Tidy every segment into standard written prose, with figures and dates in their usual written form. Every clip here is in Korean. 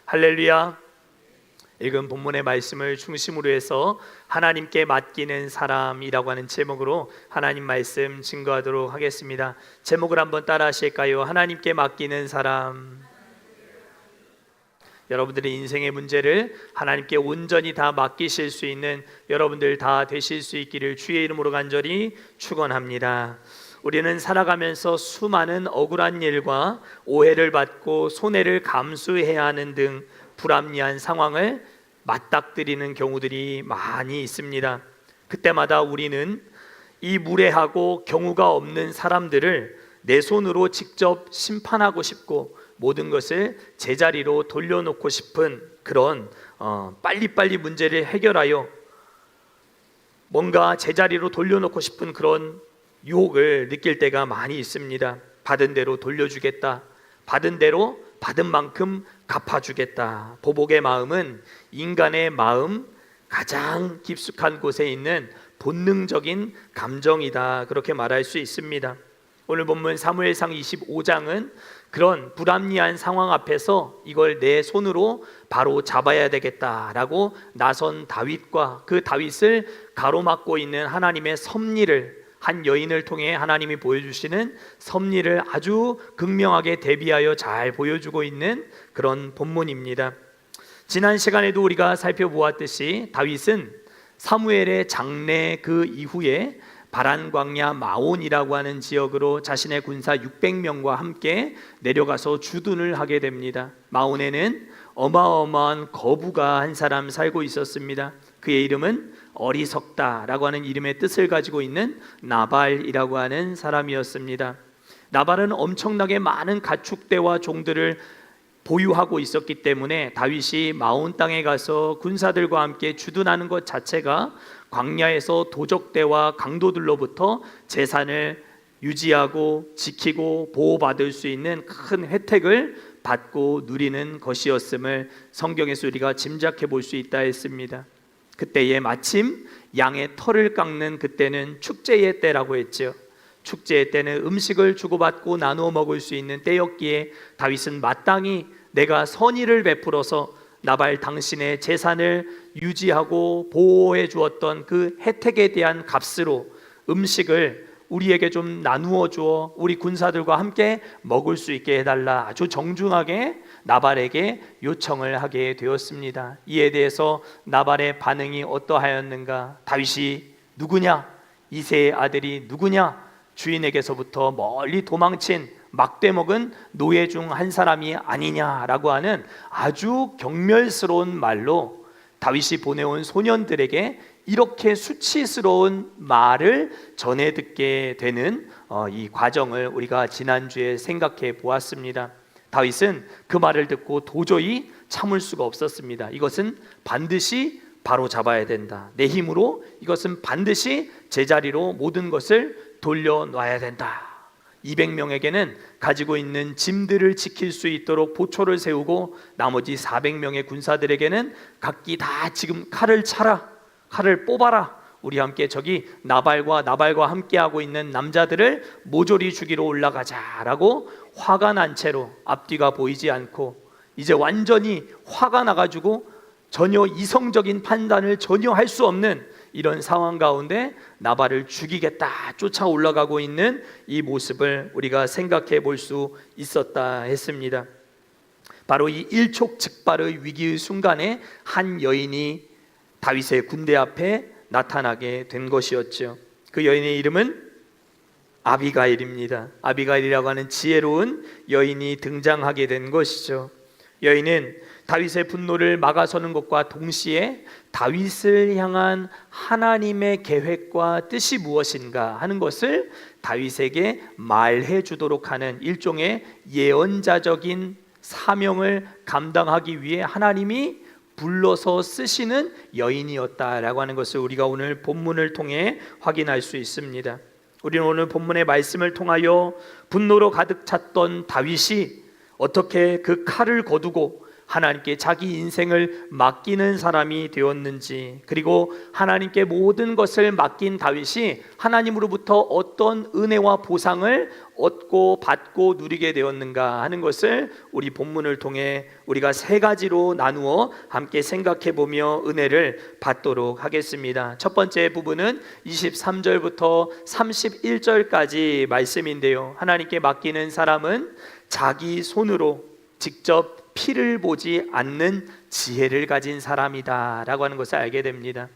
할렐루야. 읽은 본문의 말씀을 중심으로 해서 하나님께 맡기는 사람이라고 하는 제목으로 하나님 말씀 증거하도록 하겠습니다. 제목을 한번 따라 하실까요? 하나님께 맡기는 사람. 여러분들의 인생의 문제를 하나님께 온전히 다 맡기실 수 있는 여러분들 다 되실 수 있기를 주의 이름으로 간절히 축원합니다. 우리는 살아가면서 수많은 억울한 일과 오해를 받고 손해를 감수해야 하는 등 불합리한 상황을 맞닥뜨리는 경우들이 많이 있습니다. 그때마다 우리는 이 무례하고 경우가 없는 사람들을 내 손으로 직접 심판하고 싶고 모든 것을 제자리로 돌려놓고 싶은 그런 빨리빨리 문제를 해결하여 뭔가 제자리로 돌려놓고 싶은 그런 유혹을 느낄 때가 많이 있습니다. 받은 대로 돌려주겠다, 받은 대로 받은 만큼 갚아주겠다. 보복의 마음은 인간의 마음 가장 깊숙한 곳에 있는 본능적인 감정이다, 그렇게 말할 수 있습니다. 오늘 본문 사무엘상 25장은 그런 불합리한 상황 앞에서 이걸 내 손으로 바로 잡아야 되겠다라고 나선 다윗과 그 다윗을 가로막고 있는 하나님의 섭리를, 한 여인을 통해 하나님이 보여주시는 섭리를 아주 극명하게 대비하여 잘 보여주고 있는 그런 본문입니다. 지난 시간에도 우리가 살펴보았듯이 다윗은 사무엘의 장례 그 이후에 바란 광야 마온이라고 하는 지역으로 자신의 군사 600명과 함께 내려가서 주둔을 하게 됩니다. 마온에는 어마어마한 거부가 한 사람 살고 있었습니다. 그의 이름은 어리석다라고 하는 이름의 뜻을 가지고 있는 나발이라고 하는 사람이었습니다. 나발은 엄청나게 많은 가축대와 종들을 보유하고 있었기 때문에 다윗이 마온 땅에 가서 군사들과 함께 주둔하는 것 자체가 광야에서 도적대와 강도들로부터 재산을 유지하고 지키고 보호받을 수 있는 큰 혜택을 받고 누리는 것이었음을 성경에서 우리가 짐작해 볼 수 있다 했습니다. 그때에 마침 양의 털을 깎는 그때는 축제의 때라고 했죠. 축제의 때는 음식을 주고받고 나누어 먹을 수 있는 때였기에 다윗은 마땅히 내가 선의를 베풀어서 나발 당신의 재산을 유지하고 보호해 주었던 그 혜택에 대한 값으로 음식을 우리에게 좀 나누어 주어 우리 군사들과 함께 먹을 수 있게 해달라, 아주 정중하게 나발에게 요청을 하게 되었습니다. 이에 대해서 나발의 반응이 어떠하였는가? 다윗이 누구냐? 이새의 아들이 누구냐? 주인에게서부터 멀리 도망친 막대 먹은 노예 중 한 사람이 아니냐라고 하는 아주 경멸스러운 말로 다윗이 보내온 소년들에게 이렇게 수치스러운 말을 전해 듣게 되는 이 과정을 우리가 지난주에 생각해 보았습니다. 다윗은 그 말을 듣고 도저히 참을 수가 없었습니다. 이것은 반드시 바로 잡아야 된다. 내 힘으로 이것은 반드시 제자리로 모든 것을 돌려놔야 된다. 200명에게는 가지고 있는 짐들을 지킬 수 있도록 보초를 세우고 나머지 400명의 군사들에게는 각기 다 지금 칼을 차라, 칼을 뽑아라, 우리 함께 저기 나발과 함께하고 있는 남자들을 모조리 죽이러 올라가자라고 화가 난 채로 앞뒤가 보이지 않고 이제 완전히 화가 나가지고 전혀 이성적인 판단을 전혀 할 수 없는 이런 상황 가운데 나발을 죽이겠다 쫓아 올라가고 있는 이 모습을 우리가 생각해 볼 수 있었다 했습니다. 바로 이 일촉즉발의 위기의 순간에 한 여인이 다윗의 군대 앞에 나타나게 된 것이었죠. 그 여인의 이름은 아비가일입니다. 아비가일이라고 하는 지혜로운 여인이 등장하게 된 것이죠. 여인은 다윗의 분노를 막아서는 것과 동시에 다윗을 향한 하나님의 계획과 뜻이 무엇인가 하는 것을 다윗에게 말해 주도록 하는 일종의 예언자적인 사명을 감당하기 위해 하나님이 불러서 쓰시는 여인이었다라고 하는 것을 우리가 오늘 본문을 통해 확인할 수 있습니다. 우리는 오늘 본문의 말씀을 통하여 분노로 가득 찼던 다윗이 어떻게 그 칼을 거두고 하나님께 자기 인생을 맡기는 사람이 되었는지, 그리고 하나님께 모든 것을 맡긴 다윗이 하나님으로부터 어떤 은혜와 보상을 얻고 받고 누리게 되었는가 하는 것을 우리 본문을 통해 우리가 세 가지로 나누어 함께 생각해 보며 은혜를 받도록 하겠습니다. 첫 번째 부분은 23절부터 31절까지 말씀인데요, 하나님께 맡기는 사람은 자기 손으로 직접 피를 보지 않는 지혜를 가진 사람이다 라고 하는 것을 알게 됩니다.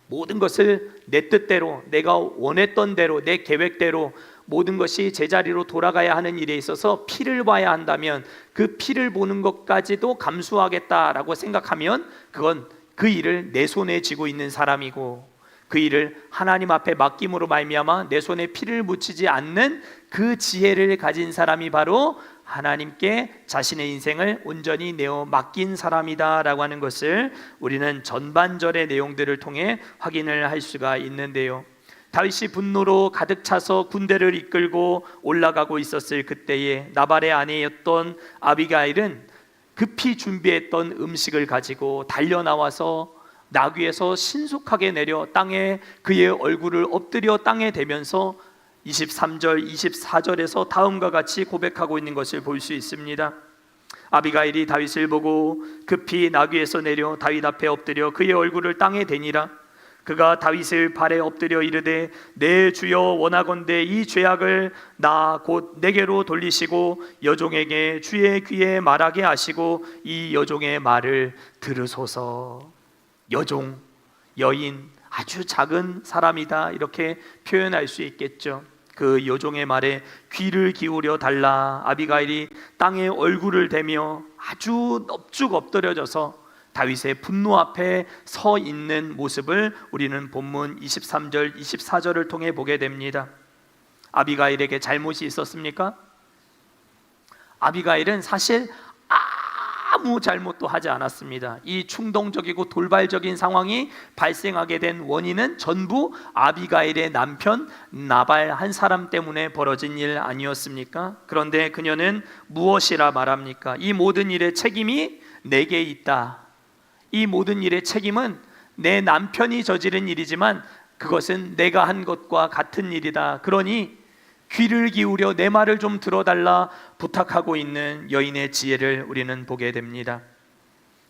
모든 것을 내 뜻대로, 내가 원했던 대로, 내 계획대로 모든 것이 제자리로 돌아가야 하는 일에 있어서 피를 봐야 한다면 그 피를 보는 것까지도 감수하겠다라고 생각하면 그건 그 일을 내 손에 쥐고 있는 사람이고, 그 일을 하나님 앞에 맡김으로 말미암아 내 손에 피를 묻히지 않는 그 지혜를 가진 사람이 바로 하나님께 자신의 인생을 온전히 내어 맡긴 사람이다 라고 하는 것을 우리는 전반절의 내용들을 통해 확인을 할 수가 있는데요, 다윗이 분노로 가득 차서 군대를 이끌고 올라가고 있었을 그때에 나발의 아내였던 아비가일은 급히 준비했던 음식을 가지고 달려나와서 나귀에서 신속하게 내려 땅에 그의 얼굴을 엎드려 땅에 대면서 23절, 24절에서 다음과 같이 고백하고 있는 것을 볼 수 있습니다. 아비가일이 다윗을 보고 급히 나귀에서 내려 다윗 앞에 엎드려 그의 얼굴을 땅에 대니라. 그가 다윗을 발에 엎드려 이르되 내 주여 원하건대 이 죄악을 나 곧 내게로 돌리시고 여종에게 주의 귀에 말하게 하시고 이 여종의 말을 들으소서. 여종, 여인, 아주 작은 사람이다 이렇게 표현할 수 있겠죠. 그 여종의 말에 귀를 기울여 달라. 아비가일이 땅에 얼굴을 대며 아주 넙죽 엎드려져서 다윗의 분노 앞에 서 있는 모습을 우리는 본문 23절, 24절을 통해 보게 됩니다. 아비가일에게 잘못이 있었습니까? 아비가일은 사실 아무 잘못도 하지 않았습니다. 이 충동적이고 돌발적인 상황이 발생하게 된 원인은 전부 아비가일의 남편 나발 한 사람 때문에 벌어진 일 아니었습니까? 그런데 그녀는 무엇이라 말합니까? 이 모든 일의 책임이 내게 있다. 이 모든 일의 책임은 내 남편이 저지른 일이지만 그것은 내가 한 것과 같은 일이다. 그러니 귀를 기울여 내 말을 좀 들어달라 부탁하고 있는 여인의 지혜를 우리는 보게 됩니다.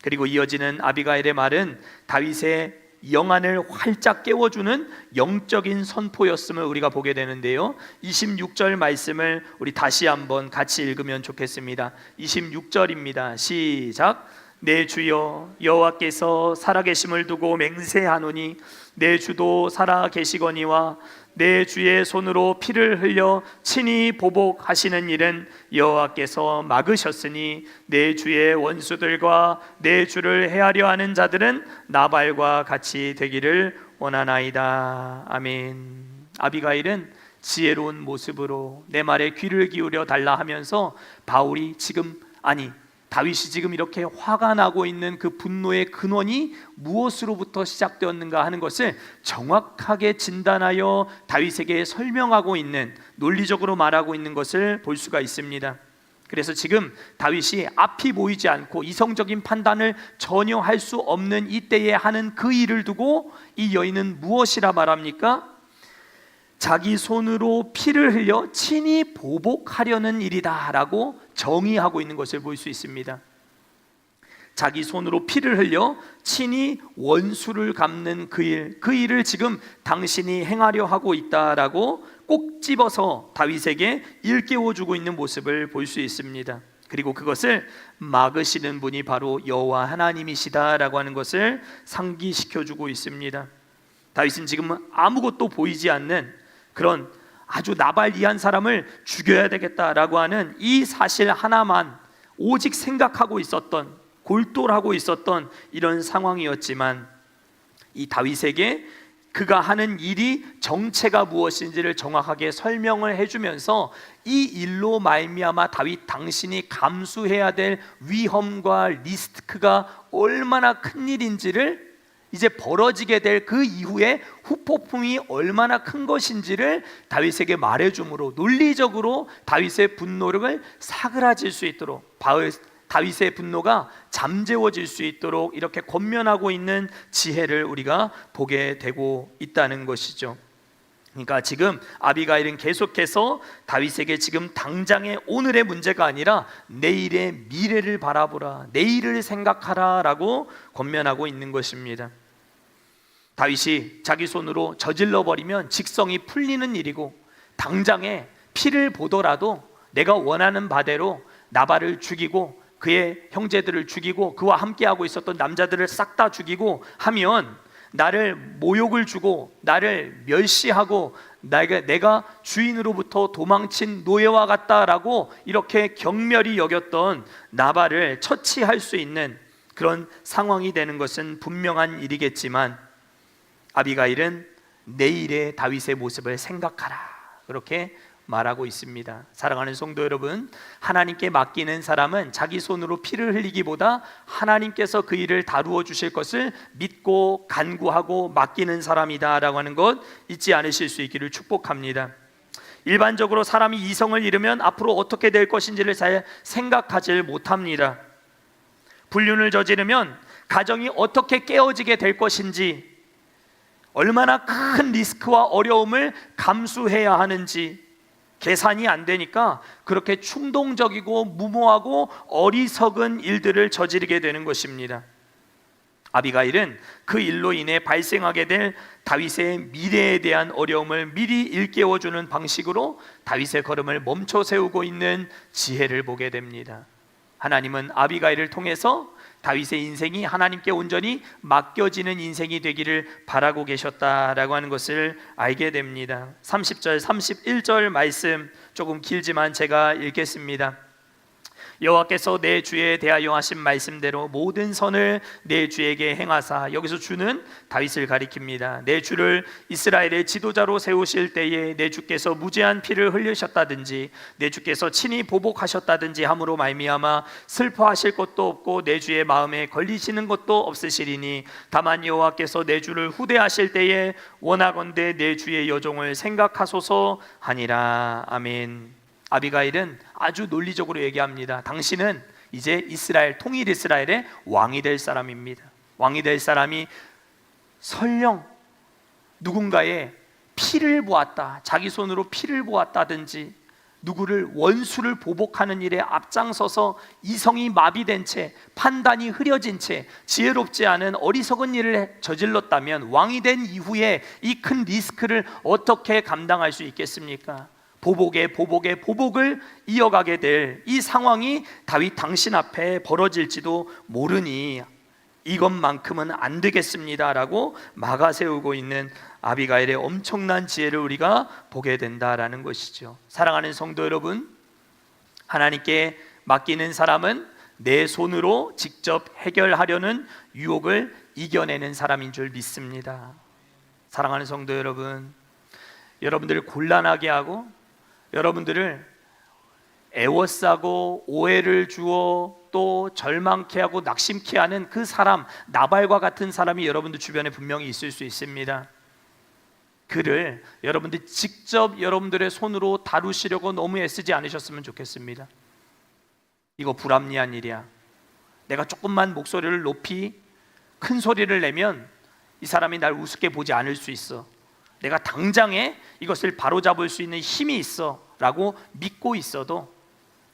그리고 이어지는 아비가일의 말은 다윗의 영안을 활짝 깨워주는 영적인 선포였음을 우리가 보게 되는데요, 26절 말씀을 우리 다시 한번 같이 읽으면 좋겠습니다. 26절입니다. 시작. 내 주여 여호와께서 살아계심을 두고 맹세하노니 내 주도 살아계시거니와 내 주의 손으로 피를 흘려 친히 보복하시는 일은 여호와께서 막으셨으니 내 주의 원수들과 내 주를 해하려 하는 자들은 나발과 같이 되기를 원하나이다. 아멘. 아비가일은 지혜로운 모습으로 내 말에 귀를 기울여 달라 하면서 다윗이 지금 이렇게 화가 나고 있는 그 분노의 근원이 무엇으로부터 시작되었는가 하는 것을 정확하게 진단하여 다윗에게 설명하고 있는, 논리적으로 말하고 있는 것을 볼 수가 있습니다. 그래서 지금 다윗이 앞이 보이지 않고 이성적인 판단을 전혀 할 수 없는 이때에 하는 그 일을 두고 이 여인은 무엇이라 말합니까? 자기 손으로 피를 흘려 친히 보복하려는 일이다 라고 정의하고 있는 것을 볼 수 있습니다. 자기 손으로 피를 흘려 친히 원수를 갚는 그 일을 지금 당신이 행하려 하고 있다라고 꼭 집어서 다윗에게 일깨워주고 있는 모습을 볼 수 있습니다. 그리고 그것을 막으시는 분이 바로 여호와 하나님이시다라고 하는 것을 상기시켜주고 있습니다. 다윗은 지금 아무것도 보이지 않는 그런 아주 나발이한 사람을 죽여야 되겠다라고 하는 이 사실 하나만 오직 생각하고 있었던, 골똘하고 있었던 이런 상황이었지만, 이 다윗에게 그가 하는 일이 정체가 무엇인지를 정확하게 설명을 해주면서 이 일로 말미암아 다윗 당신이 감수해야 될 위험과 리스크가 얼마나 큰 일인지를, 이제 벌어지게 될 그 이후에 후폭풍이 얼마나 큰 것인지를 다윗에게 말해줌으로 논리적으로 다윗의 분노를 사그라질 수 있도록, 다윗의 분노가 잠재워질 수 있도록 이렇게 권면하고 있는 지혜를 우리가 보게 되고 있다는 것이죠. 그러니까 지금 아비가일은 계속해서 다윗에게 지금 당장의 오늘의 문제가 아니라 내일의 미래를 바라보라, 내일을 생각하라 라고 권면하고 있는 것입니다. 다윗이 자기 손으로 저질러 버리면 직성이 풀리는 일이고, 당장에 피를 보더라도 내가 원하는 바대로 나발을 죽이고 그의 형제들을 죽이고 그와 함께하고 있었던 남자들을 싹 다 죽이고 하면 나를 모욕을 주고 나를 멸시하고 내가 주인으로부터 도망친 노예와 같다라고 이렇게 경멸히 여겼던 나발을 처치할 수 있는 그런 상황이 되는 것은 분명한 일이겠지만, 아비가일은 내일의 다윗의 모습을 생각하라, 그렇게 말하고 있습니다. 사랑하는 성도 여러분, 하나님께 맡기는 사람은 자기 손으로 피를 흘리기보다 하나님께서 그 일을 다루어 주실 것을 믿고 간구하고 맡기는 사람이다 라고 하는 것 잊지 않으실 수 있기를 축복합니다. 일반적으로 사람이 이성을 잃으면 앞으로 어떻게 될 것인지를 잘 생각하지 못합니다. 불륜을 저지르면 가정이 어떻게 깨어지게 될 것인지, 얼마나 큰 리스크와 어려움을 감수해야 하는지 계산이 안 되니까 그렇게 충동적이고 무모하고 어리석은 일들을 저지르게 되는 것입니다. 아비가일은 그 일로 인해 발생하게 될 다윗의 미래에 대한 어려움을 미리 일깨워주는 방식으로 다윗의 걸음을 멈춰 세우고 있는 지혜를 보게 됩니다. 하나님은 아비가일을 통해서 다윗의 인생이 하나님께 온전히 맡겨지는 인생이 되기를 바라고 계셨다라고 하는 것을 알게 됩니다. 30절 31절 말씀 조금 길지만 제가 읽겠습니다. 여호와께서 내 주에 대하여 하신 말씀대로 모든 선을 내 주에게 행하사, 여기서 주는 다윗을 가리킵니다. 내 주를 이스라엘의 지도자로 세우실 때에 내 주께서 무죄한 피를 흘리셨다든지 내 주께서 친히 보복하셨다든지 함으로 말미암아 슬퍼하실 것도 없고 내 주의 마음에 걸리시는 것도 없으시리니, 다만 여호와께서 내 주를 후대하실 때에 원하건대 내 주의 여종을 생각하소서 하니라. 아멘. 아비가일은 아주 논리적으로 얘기합니다. 당신은 이제 이스라엘, 통일 이스라엘의 왕이 될 사람입니다. 왕이 될 사람이 설령 누군가의 피를 보았다, 자기 손으로 피를 보았다든지 누구를 원수를 보복하는 일에 앞장서서 이성이 마비된 채, 판단이 흐려진 채 지혜롭지 않은 어리석은 일을 저질렀다면 왕이 된 이후에 이 큰 리스크를 어떻게 감당할 수 있겠습니까? 보복을 이어가게 될 이 상황이 다윗 당신 앞에 벌어질지도 모르니 이것만큼은 안 되겠습니다 라고 막아세우고 있는 아비가일의 엄청난 지혜를 우리가 보게 된다라는 것이죠. 사랑하는 성도 여러분, 하나님께 맡기는 사람은 내 손으로 직접 해결하려는 유혹을 이겨내는 사람인 줄 믿습니다. 사랑하는 성도 여러분, 여러분들을 곤란하게 하고 여러분들을 애워싸고 오해를 주어 또 절망케 하고 낙심케 하는 그 사람, 나발과 같은 사람이 여러분들 주변에 분명히 있을 수 있습니다. 그를 여러분들 직접 여러분들의 손으로 다루시려고 너무 애쓰지 않으셨으면 좋겠습니다. 이거 불합리한 일이야. 내가 조금만 목소리를 높이 큰 소리를 내면 이 사람이 날 우습게 보지 않을 수 있어. 내가 당장에 이것을 바로잡을 수 있는 힘이 있어 라고 믿고 있어도,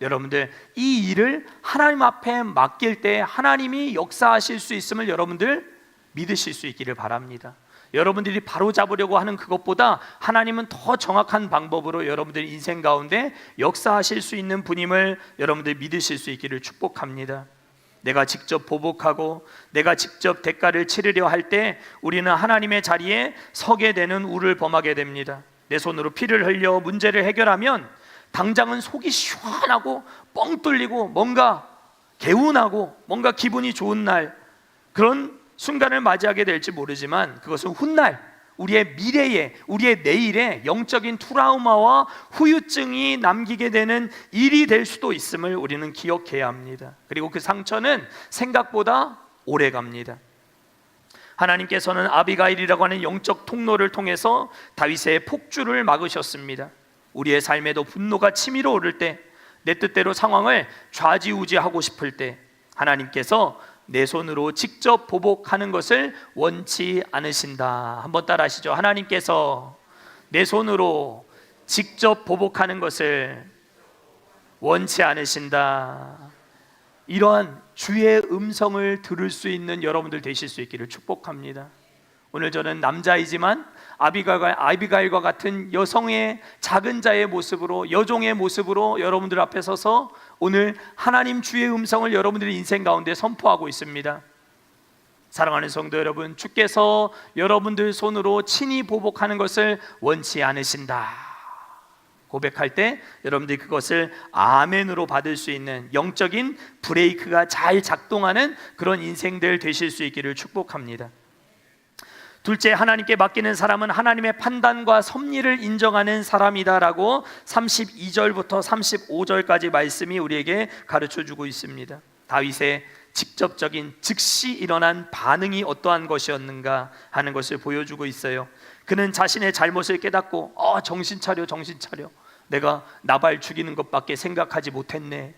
여러분들 이 일을 하나님 앞에 맡길 때 하나님이 역사하실 수 있음을 여러분들 믿으실 수 있기를 바랍니다. 여러분들이 바로잡으려고 하는 그것보다 하나님은 더 정확한 방법으로 여러분들 인생 가운데 역사하실 수 있는 분임을 여러분들 믿으실 수 있기를 축복합니다. 내가 직접 보복하고 내가 직접 대가를 치르려 할 때 우리는 하나님의 자리에 서게 되는 우를 범하게 됩니다. 내 손으로 피를 흘려 문제를 해결하면 당장은 속이 시원하고 뻥 뚫리고 뭔가 개운하고 뭔가 기분이 좋은 날, 그런 순간을 맞이하게 될지 모르지만 그것은 훗날 우리의 미래에, 우리의 내일에 영적인 트라우마와 후유증이 남기게 되는 일이 될 수도 있음을 우리는 기억해야 합니다. 그리고 그 상처는 생각보다 오래 갑니다. 하나님께서는 아비가일이라고 하는 영적 통로를 통해서 다윗의 폭주를 막으셨습니다. 우리의 삶에도 분노가 치밀어 오를 때, 내 뜻대로 상황을 좌지우지하고 싶을 때 하나님께서 내 손으로 직접 보복하는 것을 원치 않으신다. 한번 따라 하시죠. 하나님께서 내 손으로 직접 보복하는 것을 원치 않으신다. 이러한 주의 음성을 들을 수 있는 여러분들 되실 수 있기를 축복합니다. 오늘 저는 남자이지만 아비가일과 같은 여성의 작은 자의 모습으로, 여종의 모습으로 여러분들 앞에 서서 오늘 하나님 주의 음성을 여러분들의 인생 가운데 선포하고 있습니다. 사랑하는 성도 여러분, 주께서 여러분들 손으로 친히 보복하는 것을 원치 않으신다 고백할 때 여러분들이 그것을 아멘으로 받을 수 있는 영적인 브레이크가 잘 작동하는 그런 인생들 되실 수 있기를 축복합니다. 둘째, 하나님께 맡기는 사람은 하나님의 판단과 섭리를 인정하는 사람이다라고 32절부터 35절까지 말씀이 우리에게 가르쳐주고 있습니다. 다윗의 직접적인 즉시 일어난 반응이 어떠한 것이었는가 하는 것을 보여주고 있어요. 그는 자신의 잘못을 깨닫고 정신 차려, 정신 차려. 내가 나발 죽이는 것밖에 생각하지 못했네.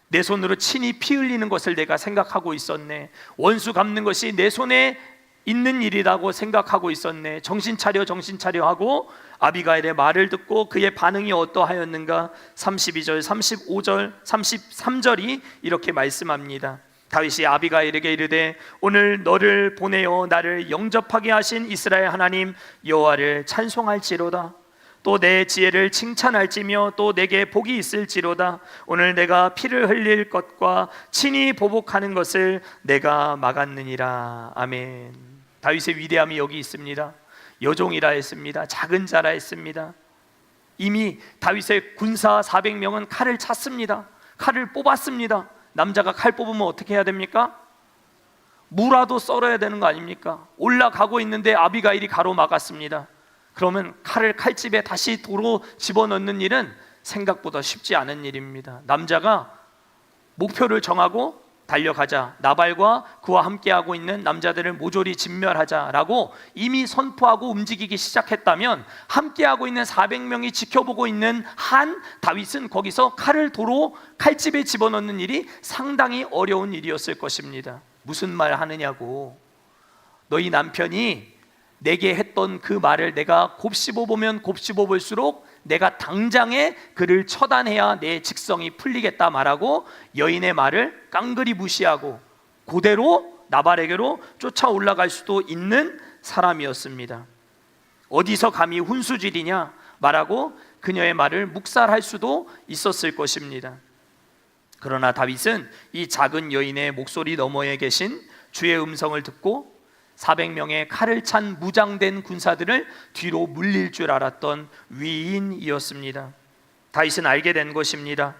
내 손으로 친히 피 흘리는 것을 내가 생각하고 있었네. 원수 갚는 것이 내 손에 있는 일이라고 생각하고 있었네. 정신 차려, 정신 차려 하고 아비가일의 말을 듣고 그의 반응이 어떠하였는가. 32절, 35절, 33절이 이렇게 말씀합니다. 다윗이 아비가일에게 이르되 오늘 너를 보내어 나를 영접하게 하신 이스라엘 하나님 여호와를 찬송할지로다. 또 내 지혜를 칭찬할지며 또 내게 복이 있을지로다. 오늘 내가 피를 흘릴 것과 친히 보복하는 것을 내가 막았느니라. 아멘. 다윗의 위대함이 여기 있습니다. 여종이라 했습니다. 작은 자라 했습니다. 이미 다윗의 군사 400명은 칼을 찼습니다. 칼을 뽑았습니다. 남자가 칼 뽑으면 어떻게 해야 됩니까? 무라도 썰어야 되는 거 아닙니까? 올라가고 있는데 아비가일이 가로막았습니다. 그러면 칼을 칼집에 다시 도로 집어넣는 일은 생각보다 쉽지 않은 일입니다. 남자가 목표를 정하고 달려가자, 나발과 그와 함께하고 있는 남자들을 모조리 진멸하자라고 이미 선포하고 움직이기 시작했다면 함께하고 있는 400명이 지켜보고 있는 한 다윗은 거기서 칼을 도로 칼집에 집어넣는 일이 상당히 어려운 일이었을 것입니다. 무슨 말 하느냐고. 너희 남편이 내게 했던 그 말을 내가 곱씹어 보면 곱씹어 볼수록 내가 당장에 그를 처단해야 내 직성이 풀리겠다 말하고 여인의 말을 깡그리 무시하고 그대로 나발에게로 쫓아 올라갈 수도 있는 사람이었습니다. 어디서 감히 훈수질이냐 말하고 그녀의 말을 묵살할 수도 있었을 것입니다. 그러나 다윗은 이 작은 여인의 목소리 너머에 계신 주의 음성을 듣고 400명의 칼을 찬 무장된 군사들을 뒤로 물릴 줄 알았던 위인이었습니다. 다윗은 알게 된 것입니다.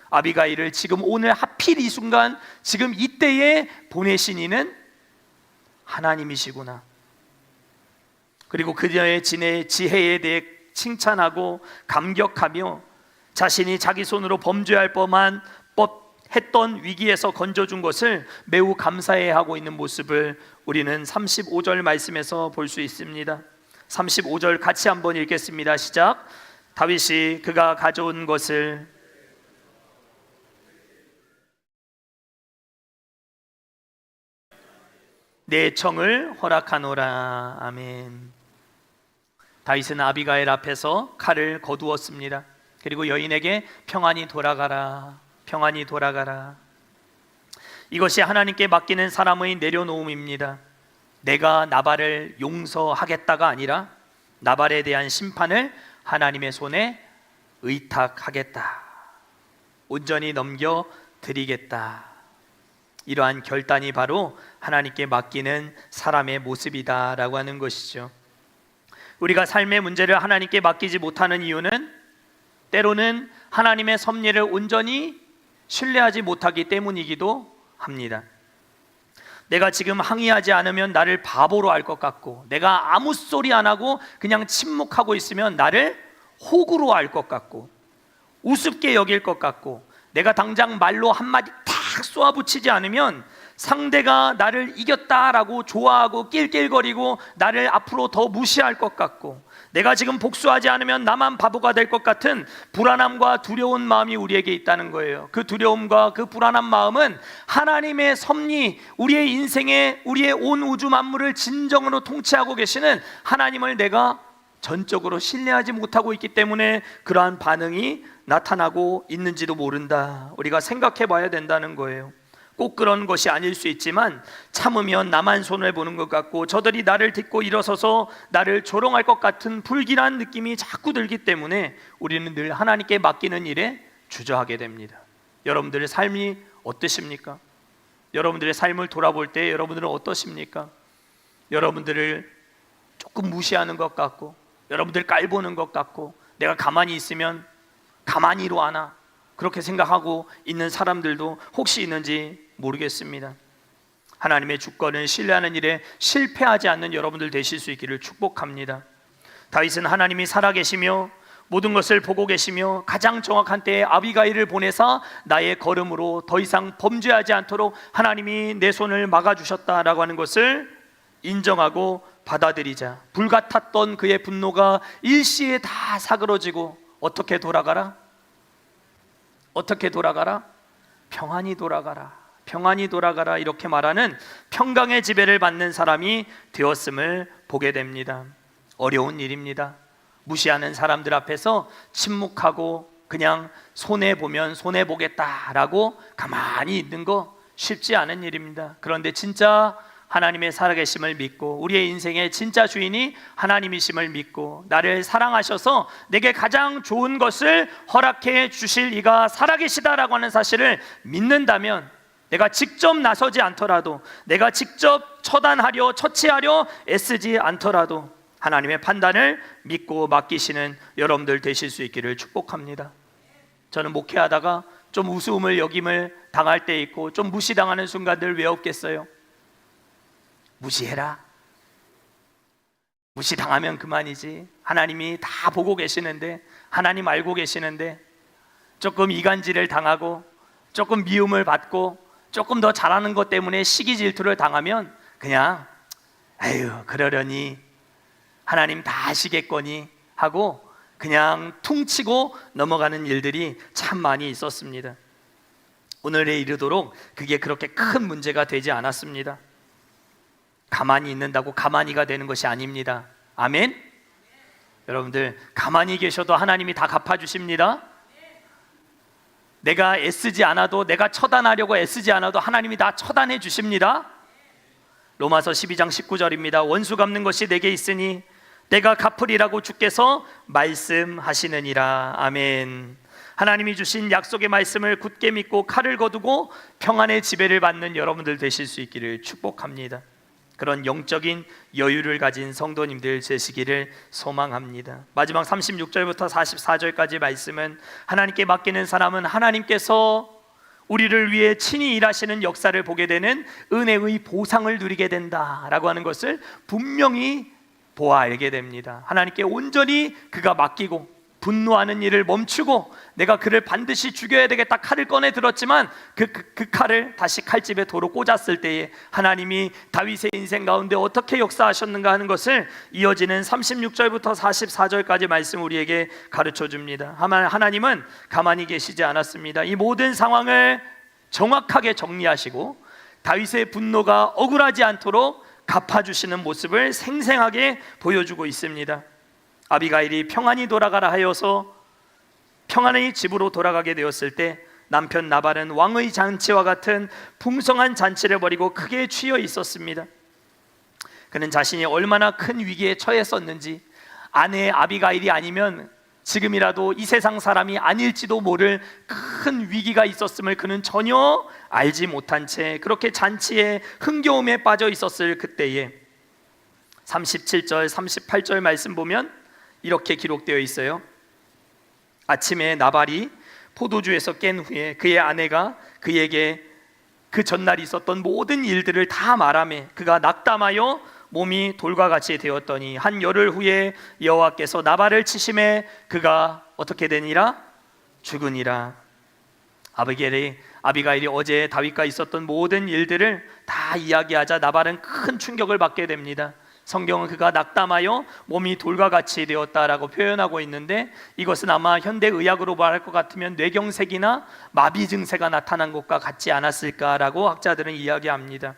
아비가일을 지금 오늘 하필 이 순간 지금 이때에 보내신 이는 하나님이시구나. 그리고 그녀의 지혜에 대해 칭찬하고 감격하며 자신이 자기 손으로 범죄할 뻔한 했던 위기에서 건져준 것을 매우 감사해하고 있는 모습을 우리는 35절 말씀에서 볼 수 있습니다. 35절 같이 한번 읽겠습니다. 시작. 다윗이 그가 가져온 것을 내 청을 허락하노라. 아멘. 다윗은 아비가일 앞에서 칼을 거두었습니다. 그리고 여인에게 평안히 돌아가라, 평안히 돌아가라. 이것이 하나님께 맡기는 사람의 내려놓음입니다. 내가 나발을 용서하겠다가 아니라 나발에 대한 심판을 하나님의 손에 의탁하겠다, 온전히 넘겨드리겠다. 이러한 결단이 바로 하나님께 맡기는 사람의 모습이다라고 하는 것이죠. 우리가 삶의 문제를 하나님께 맡기지 못하는 이유는 때로는 하나님의 섭리를 온전히 신뢰하지 못하기 때문이기도 합니다. 내가 지금 항의하지 않으면 나를 바보로 알 것 같고, 내가 아무 소리 안 하고 그냥 침묵하고 있으면 나를 호구로 알 것 같고, 우습게 여길 것 같고, 내가 당장 말로 한마디 탁 쏘아붙이지 않으면 상대가 나를 이겼다라고 좋아하고 낄낄거리고 나를 앞으로 더 무시할 것 같고, 내가 지금 복수하지 않으면 나만 바보가 될 것 같은 불안함과 두려운 마음이 우리에게 있다는 거예요. 그 두려움과 그 불안한 마음은 하나님의 섭리, 우리의 인생에 우리의 온 우주 만물을 진정으로 통치하고 계시는 하나님을 내가 전적으로 신뢰하지 못하고 있기 때문에 그러한 반응이 나타나고 있는지도 모른다. 우리가 생각해 봐야 된다는 거예요. 꼭 그런 것이 아닐 수 있지만 참으면 나만 손해보는 것 같고 저들이 나를 딛고 일어서서 나를 조롱할 것 같은 불길한 느낌이 자꾸 들기 때문에 우리는 늘 하나님께 맡기는 일에 주저하게 됩니다. 여러분들의 삶이 어떠십니까? 여러분들의 삶을 돌아볼 때 여러분들은 어떠십니까? 여러분들을 조금 무시하는 것 같고, 여러분들 깔보는 것 같고, 내가 가만히 있으면 가만히로 하나, 그렇게 생각하고 있는 사람들도 혹시 있는지 모르겠습니다. 하나님의 주권을 신뢰하는 일에 실패하지 않는 여러분들 되실 수 있기를 축복합니다. 다윗은 하나님이 살아계시며 모든 것을 보고 계시며 가장 정확한 때에 아비가일을 보내사 나의 걸음으로 더 이상 범죄하지 않도록 하나님이 내 손을 막아주셨다라고 하는 것을 인정하고 받아들이자 불같았던 그의 분노가 일시에 다 사그러지고 어떻게 돌아가라? 어떻게 돌아가라? 평안히 돌아가라. 평안히 돌아가라. 이렇게 말하는 평강의 지배를 받는 사람이 되었음을 보게 됩니다. 어려운 일입니다. 무시하는 사람들 앞에서 침묵하고 그냥 손해보면 손해보겠다라고 가만히 있는 거 쉽지 않은 일입니다. 그런데 진짜 하나님의 살아계심을 믿고 우리의 인생의 진짜 주인이 하나님이심을 믿고 나를 사랑하셔서 내게 가장 좋은 것을 허락해 주실 이가 살아계시다라고 하는 사실을 믿는다면, 내가 직접 나서지 않더라도, 내가 직접 처단하려 처치하려 애쓰지 않더라도 하나님의 판단을 믿고 맡기시는 여러분들 되실 수 있기를 축복합니다. 저는 목회하다가 좀 우스움을 여김을 당할 때 있고 좀 무시당하는 순간들 왜 없겠어요? 무시해라. 무시당하면 그만이지. 하나님이 다 보고 계시는데, 하나님 알고 계시는데 조금 이간질을 당하고 조금 미움을 받고 조금 더 잘하는 것 때문에 시기 질투를 당하면 그냥 아유 그러려니 하나님 다 아시겠거니 하고 그냥 퉁치고 넘어가는 일들이 참 많이 있었습니다. 오늘에 이르도록 그게 그렇게 큰 문제가 되지 않았습니다. 가만히 있는다고 가만히가 되는 것이 아닙니다. 아멘? 여러분들 가만히 계셔도 하나님이 다 갚아주십니다. 내가 애쓰지 않아도, 내가 처단하려고 애쓰지 않아도 하나님이 다 처단해 주십니다. 로마서 12장 19절입니다. 원수 갚는 것이 내게 있으니 내가 갚으리라고 주께서 말씀하시느니라. 아멘. 하나님이 주신 약속의 말씀을 굳게 믿고 칼을 거두고 평안의 지배를 받는 여러분들 되실 수 있기를 축복합니다. 그런 영적인 여유를 가진 성도님들 되시기를 소망합니다. 마지막 36절부터 44절까지 말씀은 하나님께 맡기는 사람은 하나님께서 우리를 위해 친히 일하시는 역사를 보게 되는 은혜의 보상을 누리게 된다라고 하는 것을 분명히 보아 알게 됩니다. 하나님께 온전히 그가 맡기고 분노하는 일을 멈추고 내가 그를 반드시 죽여야 되겠다 칼을 꺼내 들었지만 그 칼을 다시 칼집에 도로 꽂았을 때에 하나님이 다윗의 인생 가운데 어떻게 역사하셨는가 하는 것을 이어지는 36절부터 44절까지 말씀 우리에게 가르쳐 줍니다. 하나님은 가만히 계시지 않았습니다. 이 모든 상황을 정확하게 정리하시고 다윗의 분노가 억울하지 않도록 갚아주시는 모습을 생생하게 보여주고 있습니다. 아비가일이 평안히 돌아가라 하여서 평안히 집으로 돌아가게 되었을 때 남편 나발은 왕의 잔치와 같은 풍성한 잔치를 벌이고 크게 취해 있었습니다. 그는 자신이 얼마나 큰 위기에 처했었는지, 아내 아비가일이 아니면 지금이라도 이 세상 사람이 아닐지도 모를 큰 위기가 있었음을 그는 전혀 알지 못한 채 그렇게 잔치에 흥겨움에 빠져 있었을 그때에 37절 38절 말씀 보면 이렇게 기록되어 있어요. 아침에 나발이 포도주에서 깬 후에 그의 아내가 그에게 그 전날 있었던 모든 일들을 다 말하며 그가 낙담하여 몸이 돌과 같이 되었더니 한 열흘 후에 여호와께서 나발을 치심에 그가 어떻게 되니라? 죽으니라. 아비가일이 어제 다윗과 있었던 모든 일들을 다 이야기하자 나발은 큰 충격을 받게 됩니다. 성경은 그가 낙담하여 몸이 돌과 같이 되었다라고 표현하고 있는데, 이것은 아마 현대의학으로 말할 것 같으면 뇌경색이나 마비 증세가 나타난 것과 같지 않았을까라고 학자들은 이야기합니다.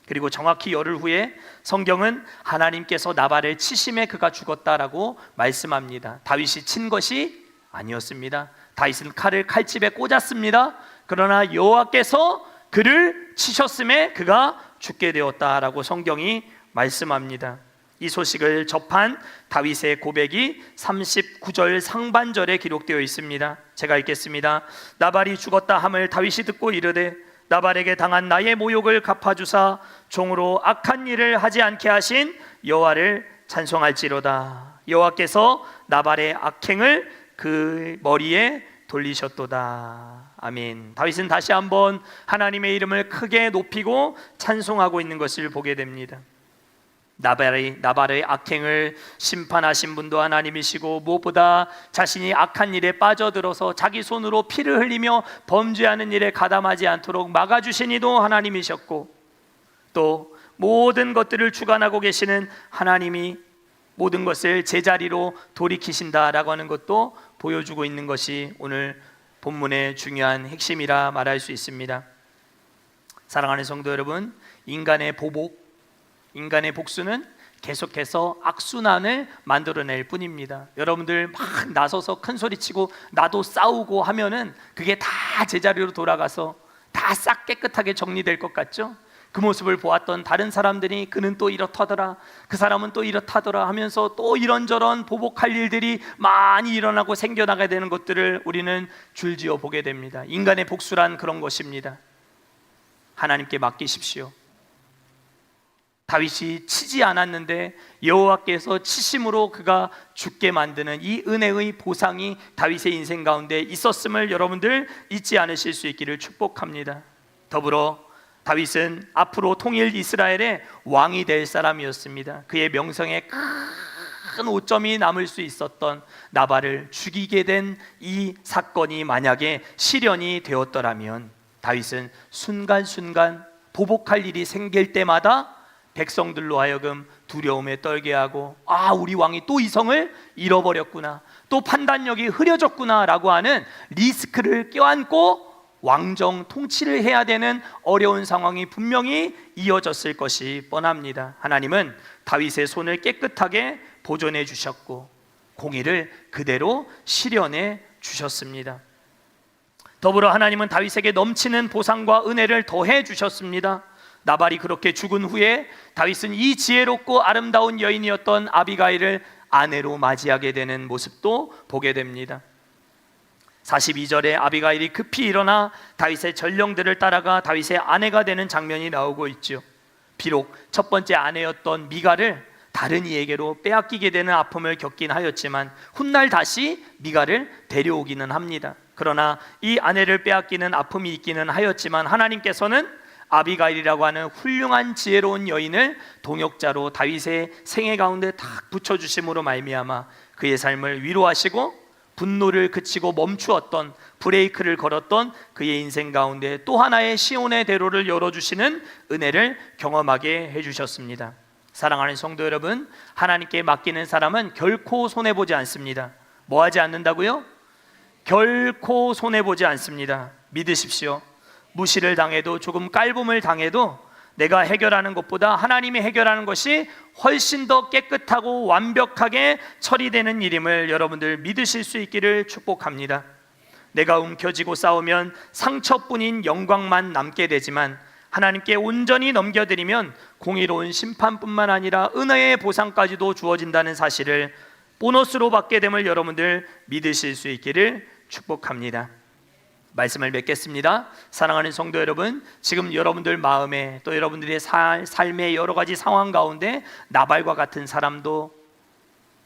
그리고 정확히 열흘 후에 성경은 하나님께서 나발을 치심에 그가 죽었다라고 말씀합니다. 다윗이 친 것이 아니었습니다. 다윗은 칼을 칼집에 꽂았습니다. 그러나 여호와께서 그를 치셨음에 그가 죽게 되었다라고 성경이 말씀합니다. 이 소식을 접한 다윗의 고백이 39절 상반절에 기록되어 있습니다. 제가 읽겠습니다. 나발이 죽었다 함을 다윗이 듣고 이르되 나발에게 당한 나의 모욕을 갚아주사 종으로 악한 일을 하지 않게 하신 여호와를 찬송할지로다. 여호와께서 나발의 악행을 그 머리에 돌리셨도다. 아멘. 다윗은 다시 한번 하나님의 이름을 크게 높이고 찬송하고 있는 것을 보게 됩니다. 나발의 악행을 심판하신 분도 하나님이시고, 무엇보다 자신이 악한 일에 빠져들어서 자기 손으로 피를 흘리며 범죄하는 일에 가담하지 않도록 막아주신 이도 하나님이셨고, 또 모든 것들을 주관하고 계시는 하나님이 모든 것을 제자리로 돌이키신다라고 하는 것도 보여주고 있는 것이 오늘 본문의 중요한 핵심이라 말할 수 있습니다. 사랑하는 성도 여러분, 인간의 복수는 계속해서 악순환을 만들어낼 뿐입니다. 여러분들 막 나서서 큰 소리치고 나도 싸우고 하면은 그게 다 제자리로 돌아가서 다 싹 깨끗하게 정리될 것 같죠? 그 모습을 보았던 다른 사람들이 그는 또 이렇다더라, 그 사람은 또 이렇다더라 하면서 또 이런저런 보복할 일들이 많이 일어나고 생겨나게 되는 것들을 우리는 줄지어 보게 됩니다. 인간의 복수란 그런 것입니다. 하나님께 맡기십시오. 다윗이 치지 않았는데 여호와께서 치심으로 그가 죽게 만드는 이 은혜의 보상이 다윗의 인생 가운데 있었음을 여러분들 잊지 않으실 수 있기를 축복합니다. 더불어 다윗은 앞으로 통일 이스라엘의 왕이 될 사람이었습니다. 그의 명성에 큰 오점이 남을 수 있었던 나발을 죽이게 된 이 사건이 만약에 실현이 되었더라면 다윗은 순간순간 보복할 일이 생길 때마다 백성들로 하여금 두려움에 떨게 하고, 우리 왕이 또 이성을 잃어버렸구나, 또 판단력이 흐려졌구나 라고 하는 리스크를 껴안고 왕정 통치를 해야 되는 어려운 상황이 분명히 이어졌을 것이 뻔합니다. 하나님은 다윗의 손을 깨끗하게 보존해 주셨고 공의를 그대로 실현해 주셨습니다. 더불어 하나님은 다윗에게 넘치는 보상과 은혜를 더해 주셨습니다. 나발이 그렇게 죽은 후에 다윗은 이 지혜롭고 아름다운 여인이었던 아비가일을 아내로 맞이하게 되는 모습도 보게 됩니다. 42절에 아비가일이 급히 일어나 다윗의 전령들을 따라가 다윗의 아내가 되는 장면이 나오고 있죠. 비록 첫 번째 아내였던 미갈을 다른 이에게로 빼앗기게 되는 아픔을 겪긴 하였지만 훗날 다시 미갈을 데려오기는 합니다. 그러나 이 아내를 빼앗기는 아픔이 있기는 하였지만 하나님께서는 아비가일이라고 하는 훌륭한 지혜로운 여인을 동역자로 다윗의 생애 가운데 딱 붙여주심으로 말미암아 그의 삶을 위로하시고 분노를 그치고 멈추었던, 브레이크를 걸었던 그의 인생 가운데 또 하나의 시온의 대로를 열어주시는 은혜를 경험하게 해주셨습니다. 사랑하는 성도 여러분, 하나님께 맡기는 사람은 결코 손해보지 않습니다. 뭐 하지 않는다고요? 결코 손해보지 않습니다. 믿으십시오. 무시를 당해도, 조금 깔봄을 당해도 내가 해결하는 것보다 하나님이 해결하는 것이 훨씬 더 깨끗하고 완벽하게 처리되는 일임을 여러분들 믿으실 수 있기를 축복합니다. 내가 움켜쥐고 싸우면 상처뿐인 영광만 남게 되지만 하나님께 온전히 넘겨드리면 공의로운 심판뿐만 아니라 은혜의 보상까지도 주어진다는 사실을 보너스로 받게 됨을 여러분들 믿으실 수 있기를 축복합니다. 말씀을 맺겠습니다. 사랑하는 성도 여러분, 지금 여러분들 마음에 또 여러분들의 삶의 여러 가지 상황 가운데 나발과 같은 사람도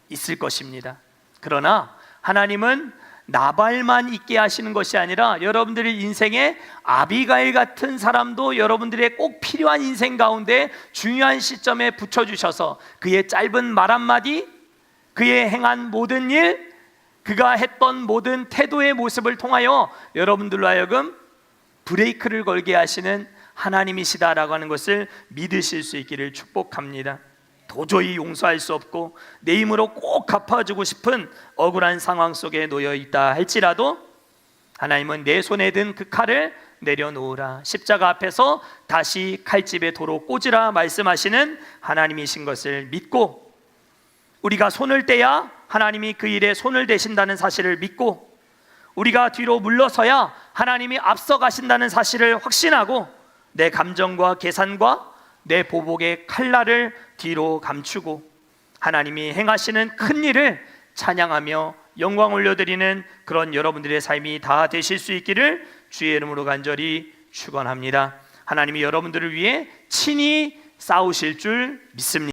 있을 것입니다. 그러나 하나님은 나발만 있게 하시는 것이 아니라 여러분들의 인생에 아비가일 같은 사람도 여러분들의 꼭 필요한 인생 가운데 중요한 시점에 붙여주셔서 그의 짧은 말 한마디, 그의 행한 모든 일, 그가 했던 모든 태도의 모습을 통하여 여러분들로 하여금 브레이크를 걸게 하시는 하나님이시다라고 하는 것을 믿으실 수 있기를 축복합니다. 도저히 용서할 수 없고 내 힘으로 꼭 갚아주고 싶은 억울한 상황 속에 놓여 있다 할지라도 하나님은 내 손에 든 그 칼을 내려놓으라, 십자가 앞에서 다시 칼집에 도로 꽂으라 말씀하시는 하나님이신 것을 믿고, 우리가 손을 떼야 하나님이 그 일에 손을 대신다는 사실을 믿고, 우리가 뒤로 물러서야 하나님이 앞서 가신다는 사실을 확신하고, 내 감정과 계산과 내 보복의 칼날을 뒤로 감추고 하나님이 행하시는 큰 일을 찬양하며 영광 올려드리는 그런 여러분들의 삶이 다 되실 수 있기를 주의 이름으로 간절히 축원합니다. 하나님이 여러분들을 위해 친히 싸우실 줄 믿습니다.